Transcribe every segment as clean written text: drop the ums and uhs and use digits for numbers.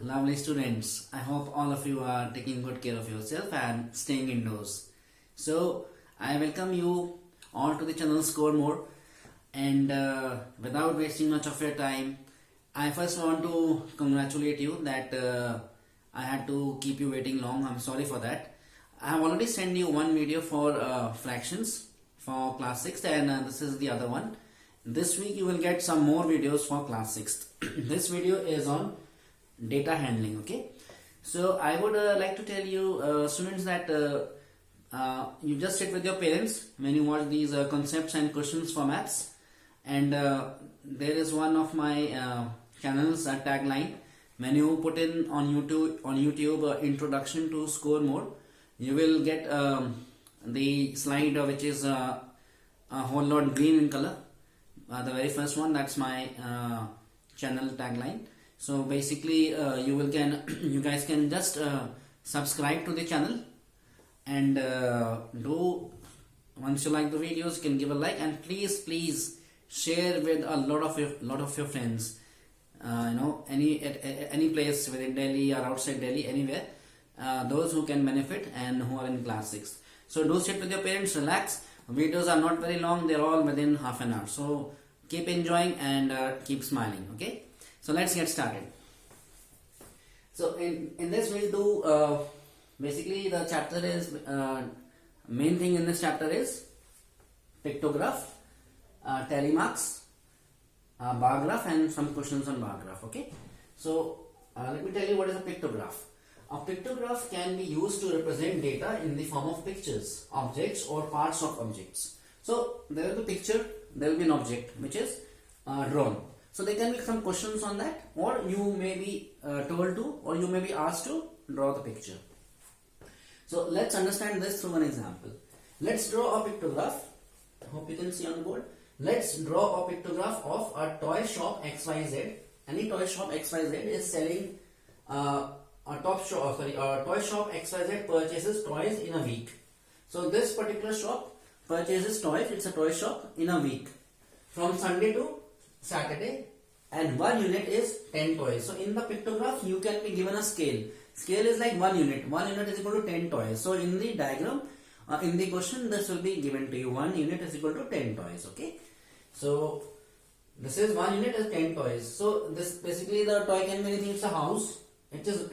lovely students. I hope all of you are taking good care of yourself and staying indoors. So, I welcome you all to the channel Score More. And without wasting much of your time, I first want to congratulate you that I had to keep you waiting long. I'm sorry for that. I have already sent you one video for fractions for class 6th, and this is the other one. This week you will get some more videos for class 6th. This video is on data handling. Okay, so I would like to tell you students that you just sit with your parents when you watch these concepts and questions for maths, and there is one of my channels tagline. When you put in on YouTube introduction to Score More, you will get the slide which is a whole lot green in color. The very first one, that's my channel tagline. So basically you guys can just subscribe to the channel, and once you like the videos, you can give a like, and please share with a lot of your friends, any place within Delhi or outside Delhi, anywhere, those who can benefit and who are in class 6. So do sit with your parents, relax. Videos are not very long, they're all within half an hour. So keep enjoying and keep smiling. Okay, so let's get started. So in this we'll do basically the chapter is main thing in this chapter is pictograph, tally marks, bar graph, and some questions on bar graph. Okay, so let me tell you what is a pictograph. A pictograph can be used to represent data in the form of pictures, objects, or parts of objects. So there is a picture, there will be an object which is drawn. So there can be some questions on that, or you may be told to, or you may be asked to draw the picture. So let's understand this through an example. Let's draw a pictograph. I hope you can see on the board. Let's draw a pictograph of a toy shop XYZ. Any toy shop XYZ is selling a toy shop XYZ purchases toys in a week. So this particular shop purchases toys. It's a toy shop in a week from Sunday to Saturday, and 1 unit is 10 toys. So in the pictograph you can be given a scale. Scale is like 1 unit. 1 unit is equal to 10 toys. So in the diagram, in the question, this will be given to you. 1 unit is equal to 10 toys. Okay. So this is 1 unit is 10 toys. So this basically the toy can be anything. It's a house. It is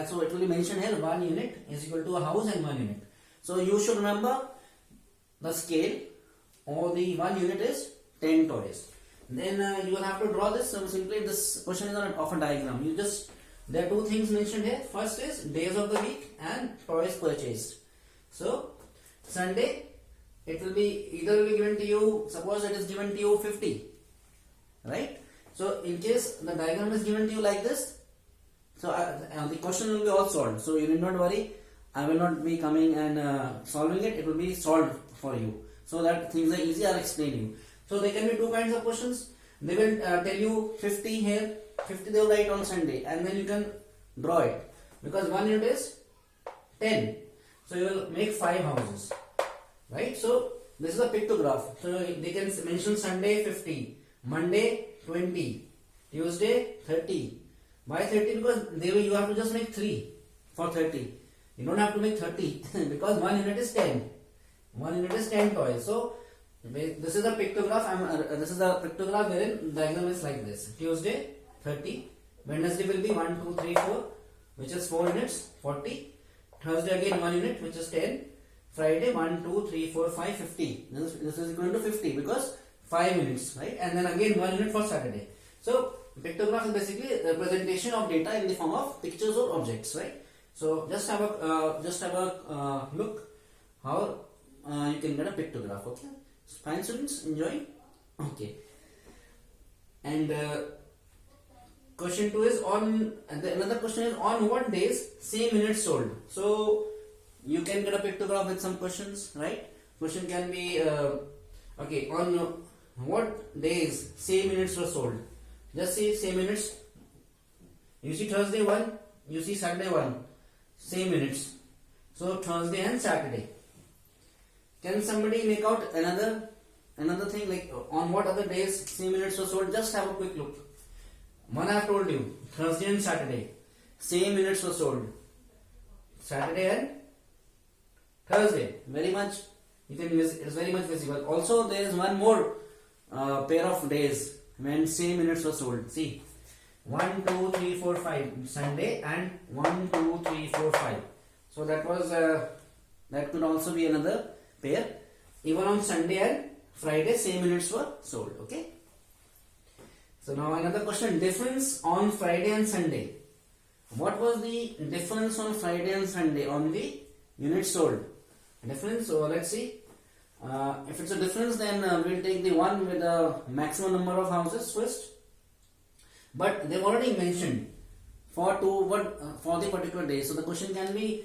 so it will be mentioned here. 1 unit is equal to a house and 1 unit. So you should remember the scale, or the 1 unit is 10 toys. Then you will have to draw this. So simply this question is of a diagram. There are two things mentioned here. First is days of the week and toys purchased. So Sunday, it will be either will be given to you. Suppose it is given to you 50, right? So in case the diagram is given to you like this, so the question will be all solved. So you need not worry. I will not be coming and solving it. It will be solved for you. So that things are easy. I'll explain you. So there can be two kinds of questions. They will tell you 50 here. 50 they will write on Sunday, and then you can draw it, because 1 unit is 10. So you will make 5 houses, right? So this is a pictograph. So they can mention Sunday 50, Monday 20, Tuesday 30. Why 30? Because you have to just make 3 for 30. You don't have to make 30 because 1 unit is 10. 1 unit is 10 toys. So this is a pictograph. This is a pictograph wherein the diagram is like this. Tuesday 30, Wednesday will be 1, 2, 3, 4, which is 4 units, 40. Thursday again 1 unit, which is 10. Friday 1, 2, 3, 4, 5, 50. This is equal to 50 because 5 units, right? And then again 1 unit for Saturday. So pictograph is basically a representation of data in the form of pictures or objects, right? So just have a look how you can get a pictograph. Okay, fine students, enjoy. Okay, and question 2 is another question is on what days same unit sold. So you can get a pictograph with some questions, right? Question can be okay, on what days same units were sold. Just see same units. You see Thursday 1, you see Sunday 1, same units. So Thursday and Saturday. Can somebody make out another thing, like on what other days same units were sold? Just have a quick look. One I have told you, Thursday and Saturday. same units were sold. Saturday and Thursday. Very much, it's very much visible. Also, there is one more pair of days when same units were sold. See, 1, 2, 3, 4, 5 Sunday and 1, 2, 3, 4, 5. So that was that could also be another pair. Even on Sunday and Friday, same units were sold. Okay. So now another question: difference on Friday and Sunday. What was the difference on Friday and Sunday on the units sold? Difference. So let's see. If it's a difference, then we'll take the one with the maximum number of houses first. But they've already mentioned for for the particular day. So the question can be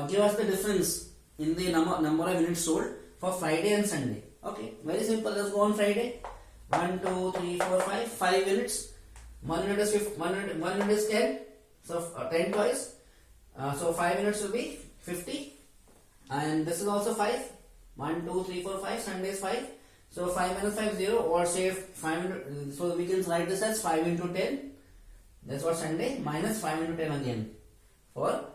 give us the difference in the number of units sold for Friday and Sunday. Okay, very simple. Let's go on Friday. 1, 2, 3, 4, 5. 5 units. 1 unit is 1 unit is 10. So 10 twice. So 5 units will be 50. And this is also 5. 1, 2, 3, 4, 5. Sunday is 5. So 5 minus 5 0, or say 500. So we can write this as 5 into 10. That's what Sunday, minus 5 into 10 again. For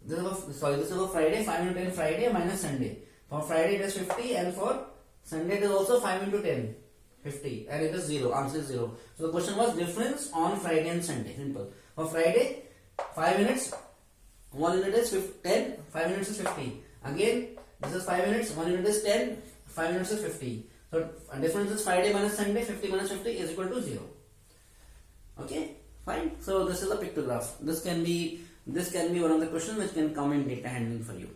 this is for Friday. 5 into 10 Friday minus Sunday. For Friday it is 50, and for Sunday it is also 5 into 10. 50, and it is 0. Answer is 0. So the question was difference on Friday and Sunday. Simple. For Friday, 5 minutes, 1 unit is 10, 5 minutes is 50. Again, this is 5 minutes, 1 unit is 10, 5 minutes is 50. So difference is Friday minus Sunday. 50 minus 50 is equal to 0. Okay, fine. So this is a pictograph. This can be one of the questions which can come in data handling for you.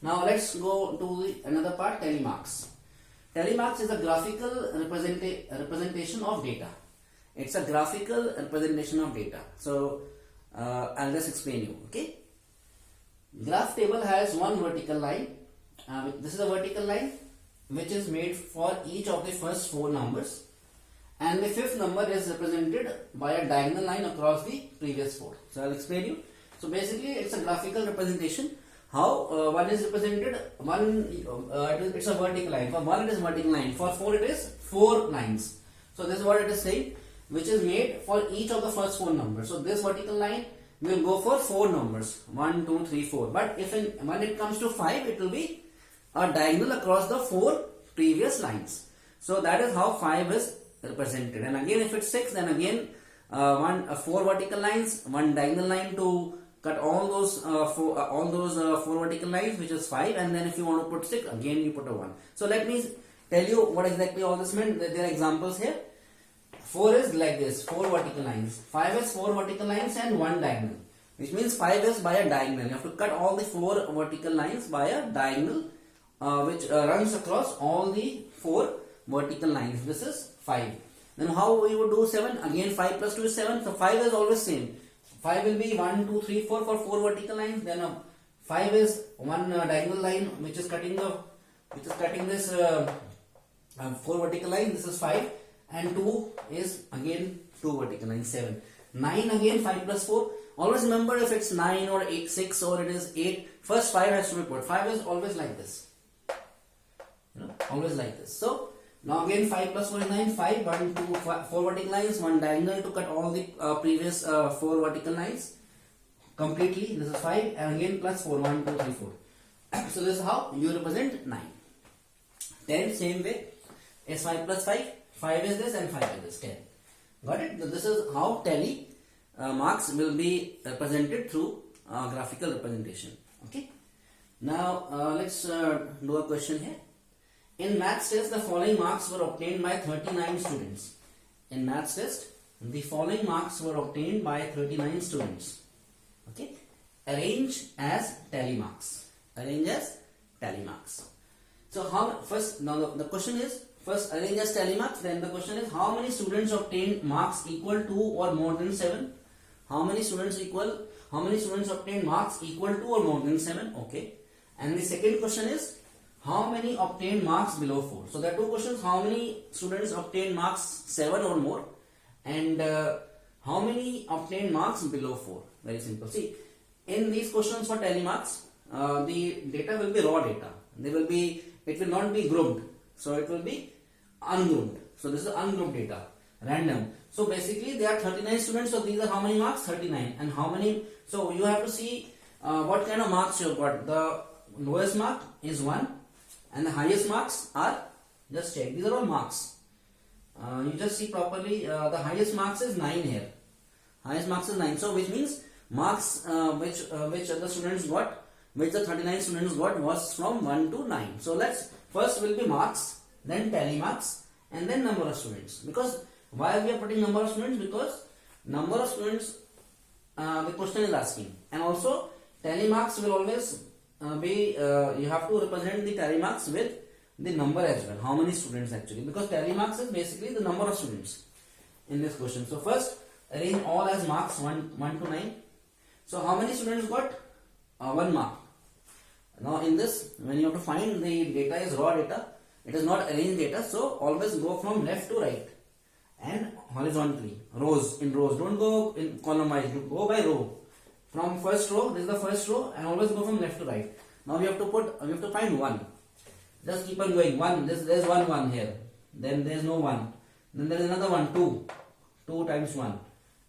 Now let's go to another part, telemarks. Telemarks is a graphical representation of data. It's a graphical representation of data. So I'll just explain you. Okay. Graph table has one vertical line. This is a vertical line which is made for each of the first 4 numbers, and the 5th number is represented by a diagonal line across the previous 4. So I'll explain you. So basically, it's a graphical representation. How one is represented? It's a vertical line. For 1 it is vertical line. For 4 it is 4 lines. So this is what it is saying, which is made for each of the first 4 numbers. So this vertical line will go for 4 numbers, 1, 2, 3, 4. But when it comes to 5, it will be a diagonal across the 4 previous lines. So that is how 5 is represented. And again, if it's 6, then again 4 vertical lines, 1 diagonal line to cut all those 4 vertical lines, which is 5. And then if you want to put 6, again you put a 1. So let me tell you what exactly all this meant. There are examples here. 4 is like this, 4 vertical lines. 5 is 4 vertical lines and 1 diagonal, which means 5 is by a diagonal. You have to cut all the 4 vertical lines by a diagonal which runs across all the 4 vertical lines. This is 5. Then how we would do 7? Again 5 plus 2 is 7. So 5 is always same. 5 will be 1, 2, 3, 4 for 4 vertical lines. Then 5 is 1 diagonal line which is cutting this 4 vertical line. This is 5. And 2 is again 2 vertical lines, 7. 9 again 5 plus 4. Always remember, if it's 9 or 8, 6 or it is 8, first 5 has to be put. 5 is always like this. Always like this. So now again 5 plus 4 is 9. 5, 1, 2, 4 vertical lines, 1 diagonal to cut all the previous 4 vertical lines completely. This is 5, and again plus 4, 1, 2, 3, 4. So this is how you represent 9. 10 same way is 5 plus 5. 5 is this and 5 is this, 10. Got it? So this is how tally marks will be represented through graphical representation. Okay. Now let's do a question here. In maths test, the following marks were obtained by 39 students. In maths test, the following marks were obtained by 39 students. Okay. Arrange as tally marks. Arrange as tally marks. So how first? Now the question is, first arrange as tally marks. Then the question is, how many students obtained marks equal to or more than 7? How many students obtained marks equal to or more than 7? Okay. And the second question is, how many obtained marks below 4? So there are two questions. How many students obtained marks 7 or more? And how many obtained marks below 4? Very simple. See, in these questions for tally marks, the data will be raw data. It will not be grouped. So it will be ungrouped. So this is ungrouped data, random. So basically there are 39 students, so these are how many marks? 39. And how many? So you have to see what kind of marks you got. The lowest mark is 1 and the highest marks are, just check, these are all marks. You just see properly, the highest marks is 9 here. Highest marks is 9. So which means marks which the students got, which the 39 students got, was from 1 to 9. So let's, first will be marks, then tally marks, and then number of students. Because why we are putting number of students? Because number of students the question is asking, and also tally marks will always be you have to represent the tally marks with the number as well, how many students actually, because tally marks is basically the number of students in this question. So first arrange all as marks 1 to 9. So how many students got 1 mark? Now in this, when you have to find the data is raw data, it is not arranged data, so always go from left to right and horizontally, rows, in rows, don't go in column wise, you go by row. From first row, this is the first row, and always go from left to right. Now we have to find 1. Just keep on going. 1, there's 1 here, then there is no 1, then there is another 1, 2 times 1,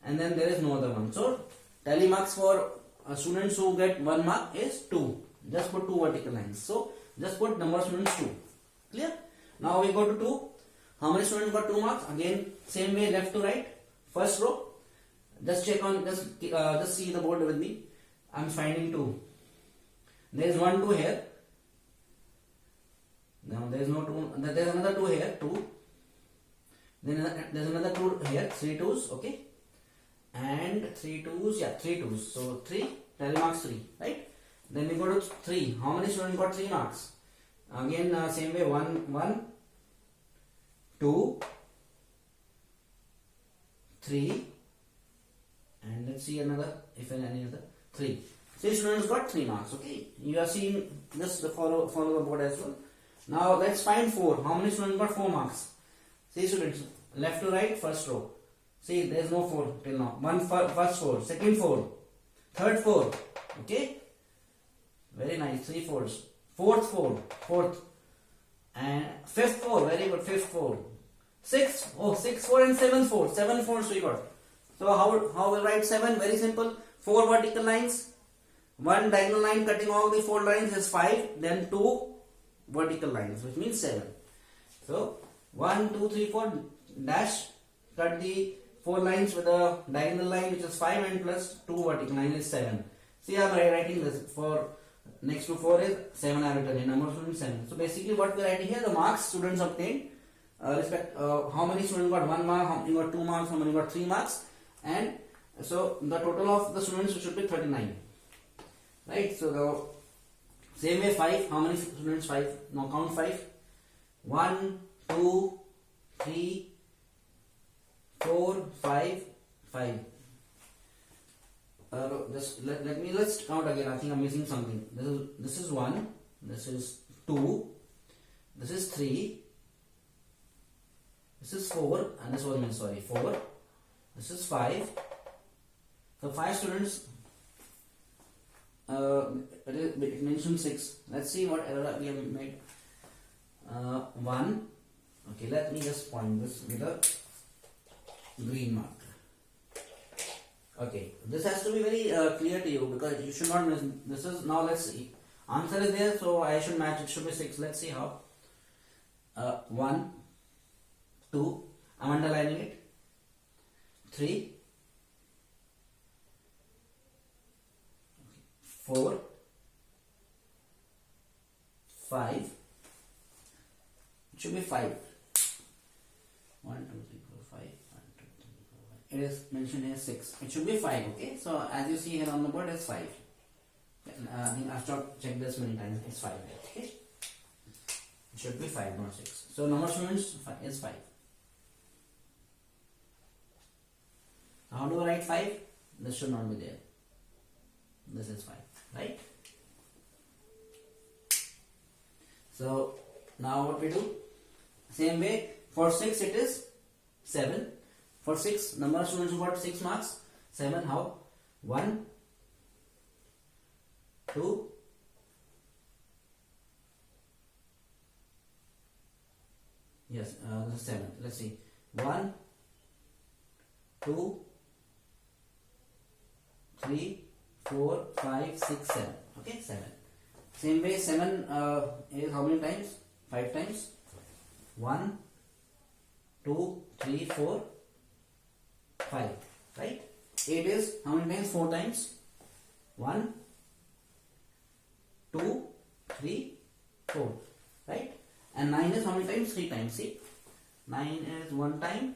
and then there is no other 1. So tally marks for students who get 1 mark is 2. Just put 2 vertical lines. So just put number of students 2. Clear? Now we go to 2. How many students got 2 marks? Again, same way, left to right. First row. Just check on, just see the board with me. I'm finding 2. There is 1 2 here. Now there is no 2. There is another 2 here. 2. Then there is another 2 here. 3 2s. Okay. And 3 2s. Yeah, 3 2s. So 3. Tally marks 3. Right. Then we go to 3. How many students got 3 marks? Again, same way, 1 2 3, and let's see another, if any other, 3. 3 students got 3 marks. Okay, you are seeing this, follow the board as well. Now let's find 4. How many students got 4 marks? See students, left to right, first row. See, there is no 4 till now. First 4, second 4, third 4. Okay, very nice. 3 4s. Fourth 4, fourth, and fifth 4. Very good. Fifth 4. Sixth, 6 4 and 7 4. 7 4s we got. So how we write 7? Very simple. 4 vertical lines, 1 diagonal line cutting all the 4 lines is 5. Then 2 vertical lines, which means 7. So 1 2 3 4 dash, cut the 4 lines with a diagonal line which is 5, and plus 2 vertical line is 7. See, I am writing this for next to 4 is 7. I have written in number of students 7. So basically what we are writing here, the marks students obtained, how many students got 1 mark, how many got 2 marks, how many got 3 marks, and so the total of the students should be 39. Right. So the same way 5. How many students? 5. Now count 5. 1 2 3 4 5 5. Just let's count again. I think I'm missing something. This is 1. This is 2. This is 3. This is 4, and this was 4. This is 5. So 5 students. It mentioned 6. Let's see what error we have made. 1. Okay, let me just point this with a green mark. Okay, this has to be very clear to you, because you should not miss. This is, now let's see. Answer is there, so I should match. It should be 6. Let's see how. 1 2. I'm underlining it. 3 4 5. It should be 5. 1 2 3 4 5. 1 2 3 4 5. It is mentioned here 6. It should be 5. Okay, so as you see here on the board, it's 5. I think I've checked this many times. It's 5. Okay, it should be 5, not 6. So number of students is 5. How do I write 5? This should not be there. This is 5, right? So now what we do? Same way, for 6 it is 7. For 6, number of students who got 6 marks, 7. How? 1 2 yes, this is 7. Let's see. 1 2, 3, 4, 5, 6, 7. Okay, 7. Same way, 7 is how many times? 5 times. 1, 2, 3, 4, 5. Right? 8 is how many times? 4 times. 1, 2, 3, 4. Right? And 9 is how many times? 3 times. See? 9 is 1 time,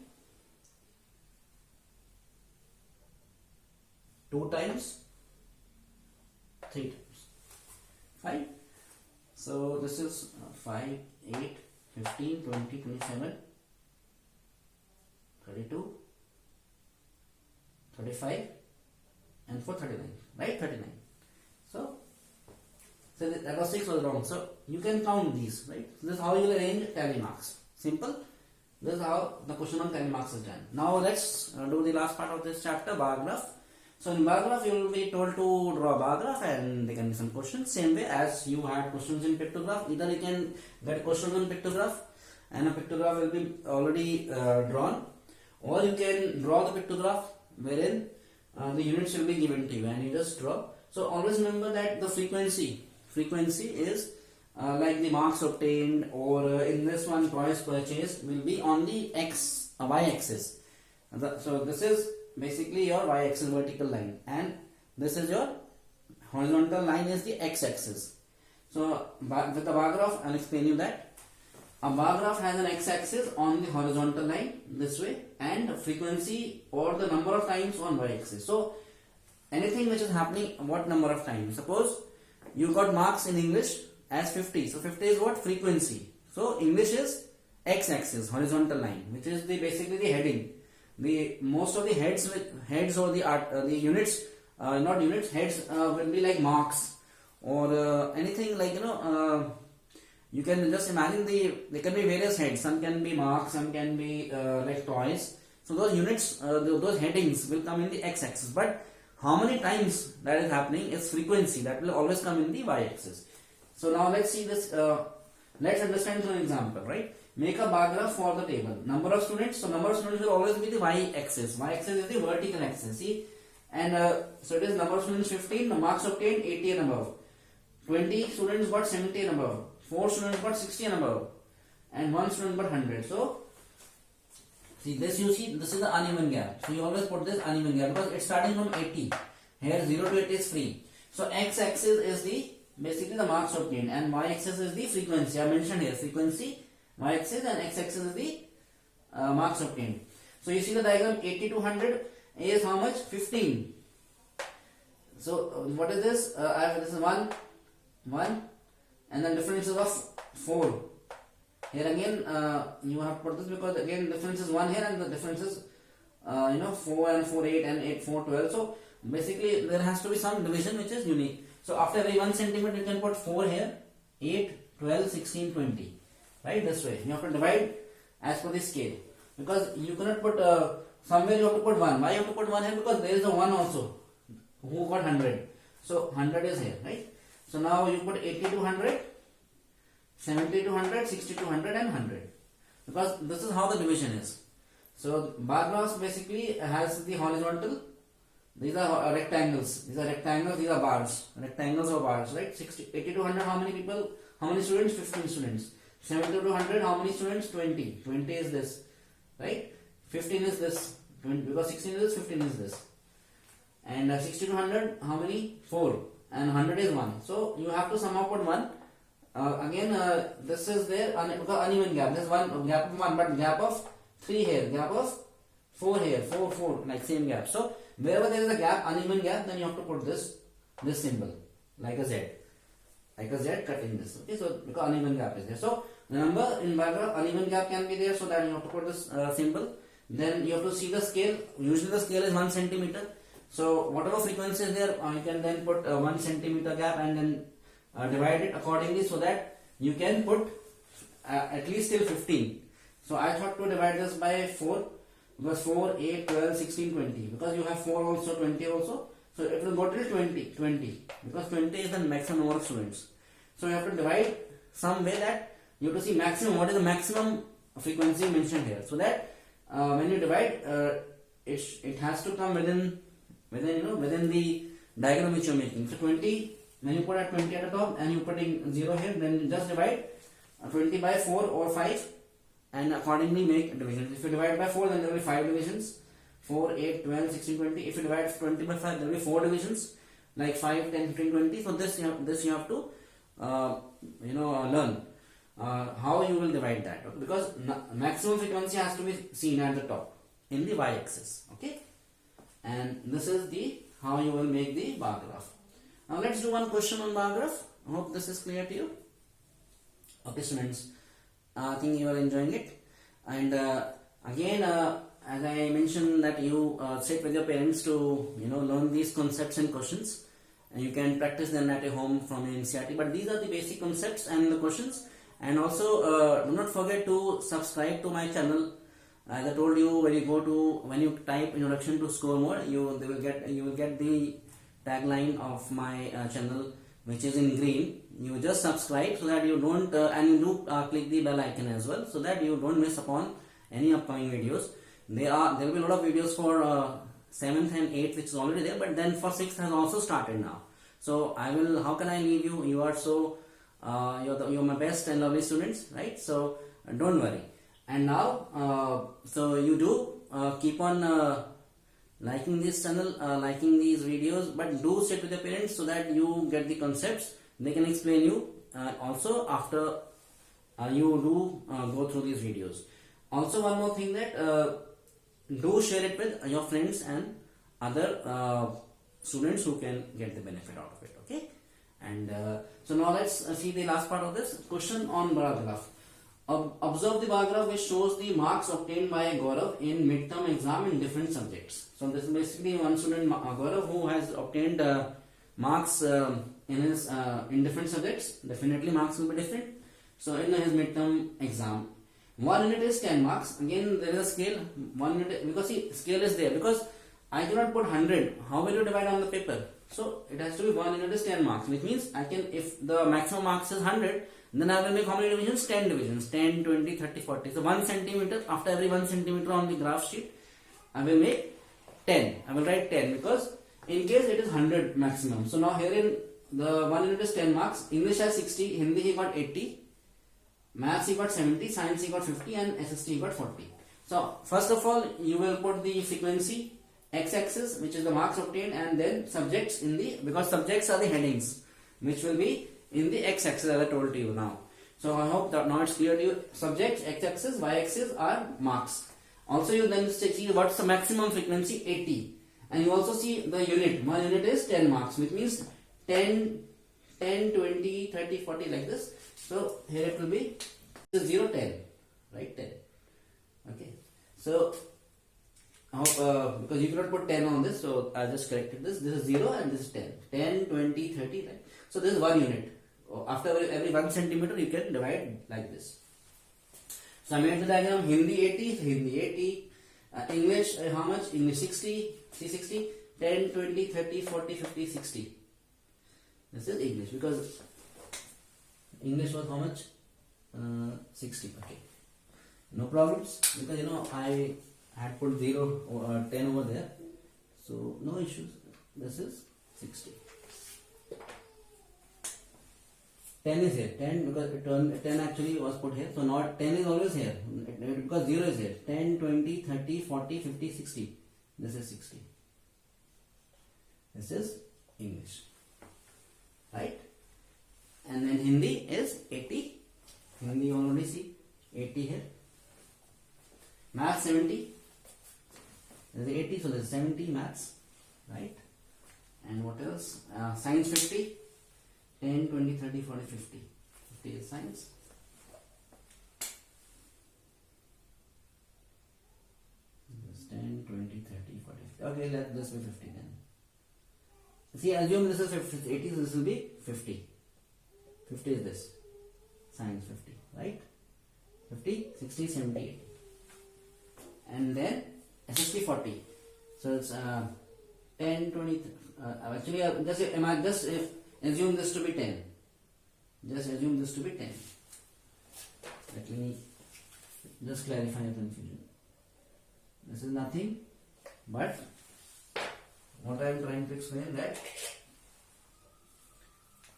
2 times, 3 times. Fine. So this is 5, 8, 15, 20, 27, 32, 35, and for 39. Right? 39. So that was 6 was wrong. So you can count these. Right? So this is how you will arrange tally marks. Simple. This is how the question on tally marks is done. Now let's do the last part of this chapter, bar graph. So in bar graph, you will be told to draw a bar graph and there can be some questions. Same way as you had questions in pictograph. Either you can get questions in pictograph and a pictograph will be already drawn, or you can draw the pictograph wherein the units will be given to you and you just draw. So always remember that the frequency is like the marks obtained, or in this one toys purchased, will be on the y axis. So this is basically your y axis vertical line, and this is your horizontal line is the x axis. So with the bar graph, I'll explain you that a bar graph has an x axis on the horizontal line this way, and frequency or the number of times on y axis. So anything which is happening, what number of times? Suppose you got marks in English as 50. So 50 is what? Frequency. So English is x-axis, horizontal line, which is basically the heading. The most of the heads or the units, not units, heads will be like marks or anything like you can just imagine there can be various heads. Some can be marks, some can be like toys. So those units, those headings will come in the x-axis. But how many times that is happening is frequency, that will always come in the y-axis. So now let's see this, let's understand through an example, right? Make a bar graph for the table. Number of students, so number of students will always be the y-axis. Y-axis is the vertical axis, see? And so it is number of students 15, the marks obtained 80 and above. 20 students got 70 and above. 4 students got 60 and above. And 1 student got 100. So, see this, you see, this is the uneven gap. So you always put this uneven gap because it's starting from 80. Here 0 to 80 is free. So x-axis is the basically the marks obtained, and y-axis is the frequency. I mentioned here frequency, y-axis, and x-axis is the marks obtained. So you see the diagram, 80 to 100 is how much? 15. So what is this? This is 1, and then difference is of 4. Here again you have to put this because again difference is 1 here, and the difference is 4 and 4 8 and 8 4 12. So basically there has to be some division which is unique. So after every 1 centimeter you can put 4 here, 8, 12, 16, 20. Right, this way. You have to divide as per the scale. Because you cannot put, somewhere you have to put 1. Why you have to put 1 here? Because there is a 1 also who got 100. So 100 is here, right? So now you put 80 to 100, 70 to 100, 60 to 100 and 100. Because this is how the division is. So bar graphs basically has the horizontal. These are rectangles. These are bars. Rectangles or bars, right? 80 to 100, how many people? How many students? 15 students. 70 to 100, how many students? 20. 20 is this, right? 15 is this. 20, because 16 is this, 15 is this. And 60 to 100, how many? 4. And 100 is 1. So you have to somehow put 1. Again, this is there because uneven gap. There's one gap of 1, but gap of 3 here, gap of 4 here, 4, 4, like same gap. So wherever there is a gap, uneven gap, then you have to put this symbol, like a Z. Like a Z cutting this. Okay, so because uneven gap is there. So remember in bar graph, uneven gap can be there, so that you have to put this symbol. Then you have to see the scale. Usually the scale is 1 centimeter. So whatever frequency is there, you can then put 1 centimeter gap and then divide it accordingly, so that you can put at least till 15. So I thought to divide this by 4, because 4, 8, 12, 16, 20. Because you have 4 also, 20 also. So it will go till 20, because 20 is the maximum number of students. So you have to divide some way that you have to see maximum, what is the maximum frequency mentioned here. So that when you divide, it has to come within the diagram which you're making. So 20, when you put at 20 at the top and you putting 0 here, then just divide 20 by 4 or 5 and accordingly make divisions. If you divide by 4, then there will be 5 divisions. 4, 8, 12, 16, 20. If you divide 20 by 5, there will be 4 divisions, like 5, 10, 15, 20. So this you have to learn how you will divide that. Okay? Because maximum frequency has to be seen at the top in the y-axis. Okay, and this is the how you will make the bar graph. Now let's do one question on bar graph. I hope this is clear to you. Okay, students, I think you are enjoying it. And again, as I mentioned that you sit with your parents to learn these concepts and questions, and you can practice them at your home from NCERT. But these are the basic concepts and the questions. And also do not forget to subscribe to my channel. As I told you, when you type introduction to score mode, you will get the tagline of my channel, which is in green. You just subscribe so that you don't and you do click the bell icon as well, so that you don't miss upon any upcoming videos. There will be a lot of videos for 7th and 8th, which is already there, but then for 6th has also started now. So how can I leave you? You are so you're my best and lovely students, right? So don't worry. And now so you do keep on liking this channel, liking these videos, but do sit with your parents so that you get the concepts. They can explain you also after you do go through these videos. Also, one more thing, that do share it with your friends and other students who can get the benefit out of it. Okay, and so now let's see the last part of this question on bar graph. Observe the bar graph which shows the marks obtained by Gaurav in midterm exam in different subjects. So this is basically one student, Gaurav, who has obtained marks in different subjects. Definitely marks will be different. So in his midterm exam, 1 unit is 10 marks. Again, there is a scale. 1 unit, because see, scale is there, because I cannot put 100. How will you divide on the paper? So it has to be 1 unit is 10 marks, which means I can, if the maximum marks is 100, then I will make how many divisions? 10 divisions. 10, 20, 30, 40. So 1 centimeter, after every 1 centimeter on the graph sheet, I will make 10. I will write 10, because in case it is 100 maximum. So now here in the 1 unit is 10 marks. English has 60, Hindi he got 80, Maths he got 70, Science he got 50, and SST he got 40. So first of all, you will put the frequency x-axis, which is the marks obtained, and then subjects because subjects are the headings, which will be in the x-axis as I told you now. So I hope that now it's clear to you. Subjects, x-axis, y-axis are marks. Also you then see what's the maximum frequency, 80. And you also see the unit. 1 unit is 10 marks, which means 10, 20, 30, 40 like this. So here it will be 0, 10, right? 10. Okay. So I hope, because you cannot put 10 on this, so I just corrected this. This is 0 and this is 10. 10, 20, 30, right? So this is 1 unit. After every 1 centimeter, you can divide like this. So I made the diagram. Hindi 80, Hindi 80. English, how much? English 60, 60, 10, 20, 30, 40, 50, 60. This is English, because English was how much? 60. Okay. No problems, because I had put 0 or 10 over there. So no issues. This is 60. 10 is here. 10 because 10 actually was put here. So now 10 is always here because 0 is here. 10, 20, 30, 40, 50, 60. This is 60. This is English. Right? And then Hindi is 80. Hindi you already see 80 here. Maths 70. There is 80, so there is 70 maths. Right? And what else? Science 50. 10, 20, 30, 40, 50. 50 is science. This 10, 20, 30, 40, 50. Okay, let this be 50 then. See, assume this is 50, 80, so this will be 50. 50 is this. Science 50, right? 50, 60, 70, 80. And then SST 40. So it's 10, 20, actually just assume this to be 10. Just assume this to be 10. Let me just clarify your confusion. This is nothing. But what I am trying to explain that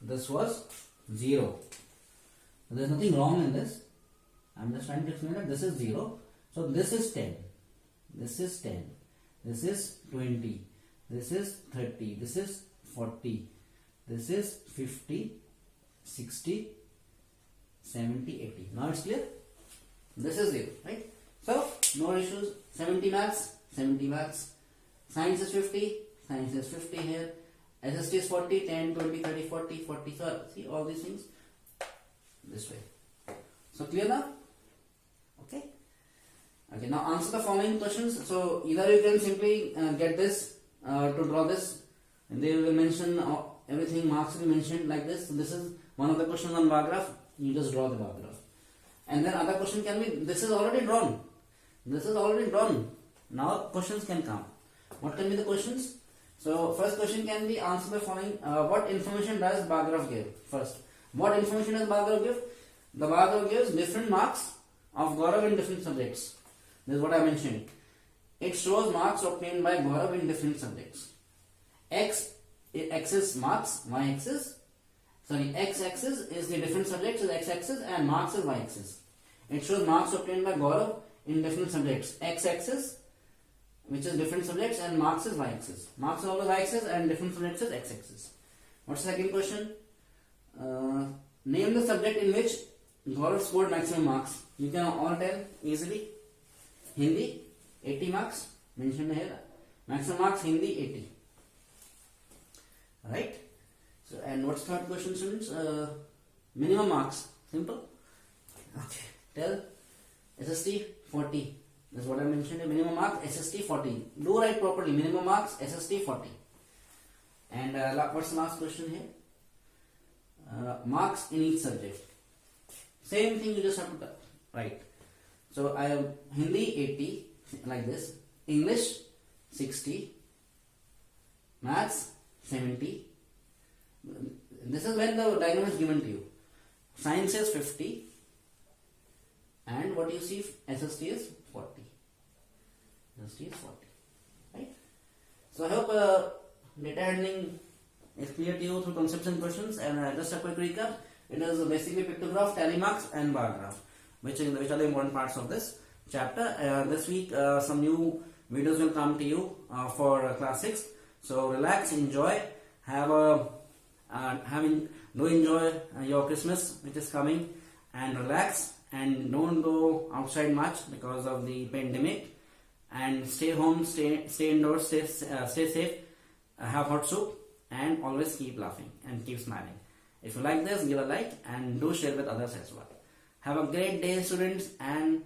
this was 0. There is nothing wrong in this. I am just trying to explain that this is 0. So this is 10. This is 10. This is 20. This is 30. This is 40. This is 50, 60, 70, 80. Now it's clear? This is 0, right? So, no issues. 70 marks, 70 marks. Science is 50, science is 50 here. SST is 40, 10, 20, 30, 40, 40. So, see all these things this way. So, clear now? Okay. Okay, now answer the following questions. So, either you can simply get this to draw this, and they will mention everything, marks will be mentioned like this. So, this is one of the questions on bar graph. You just draw the bar graph. And then other question can be, this is already drawn. This is already drawn. Now questions can come. What can be the questions? So first question can be answered by following. What information does bar graph give? First, what information does bar graph give? The bar graph gives different marks of Gaurav in different subjects. This is what I mentioned. It shows marks obtained by Gaurav in different subjects. X-axis marks, y-axis. Sorry, x-axis is the different subjects, is x-axis, and marks is y-axis. It shows marks obtained by Gaurav in different subjects. X-axis, which is different subjects, and marks is y-axis. Marks is always y-axis and different subjects is x-axis. What's the second question? Name the subject in which Gaurav scored maximum marks. You can all tell easily. Hindi, 80 marks, mentioned here. Maximum marks, Hindi, 80. Right? So, and what's third question, students? Minimum marks. Simple. Okay. Tell SST 40. That's what I mentioned. Minimum mark SST 40. Do write properly. Minimum marks SST 40. And what's the last question here? Marks in each subject. Same thing you just have to write. So I have Hindi 80 like this. English 60. Maths 70. This is when the diagram is given to you. Science is 50. And what you see, SST is 40. SST is 40. Right? So I hope data handling is clear to you through concepts and questions. And just a quick recap. It is basically pictograph, tally marks, and bar graph, which are the important parts of this chapter. This week, some new videos will come to you for class 6. So relax, enjoy, do enjoy your Christmas, which is coming, and relax, and don't go outside much because of the pandemic, and stay home, stay indoors, stay safe, have hot soup, and always keep laughing and keep smiling. If you like this, give a like and do share with others as well. Have a great day, students, and